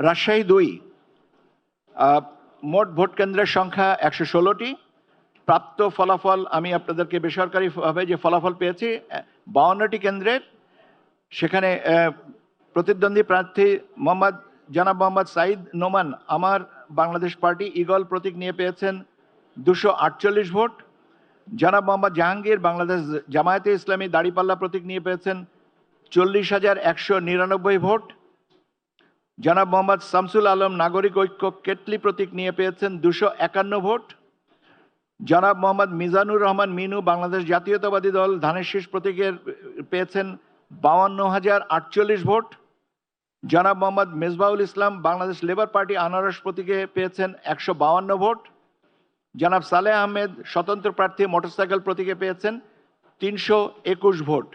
রাজশাহী ২। মোট ভোট কেন্দ্রের সংখ্যা ১১৬টি। প্রাপ্ত ফলাফল আমি আপনাদেরকে বেসরকারিভাবে যে ফলাফল পেয়েছি ৫২টি কেন্দ্রের, সেখানে প্রতিদ্বন্দ্বী প্রার্থী জনাব মোহাম্মদ সাঈদ নোমান আমার বাংলাদেশ পার্টি ঈগল প্রতীক নিয়ে পেয়েছেন ২৪৮ ভোট। জনাব মোহাম্মদ জাহাঙ্গীর বাংলাদেশ জামায়াতে ইসলামী দাড়িপাল্লা প্রতীক নিয়ে পেয়েছেন ৪০,১৯৯ ভোট। জনাব মোহাম্মদ শামসুল আলম নাগরিক ঐক্য কেটলি প্রতীক নিয়ে পেয়েছেন ২৫১ ভোট। জনাব মোহাম্মদ মিজানুর রহমান মিনু বাংলাদেশ জাতীয়তাবাদী দল ধানের শীষ প্রতীকের পেয়েছেন ৫২,০৪৮ ভোট। জনাব মোহাম্মদ মেজবাউল ইসলাম বাংলাদেশ লেবার পার্টি আনারস প্রতীকে পেয়েছেন ১৫২ ভোট। জনাব সালেহ আহমেদ স্বতন্ত্র প্রার্থী মোটরসাইকেল প্রতীকে পেয়েছেন ৩২১ ভোট।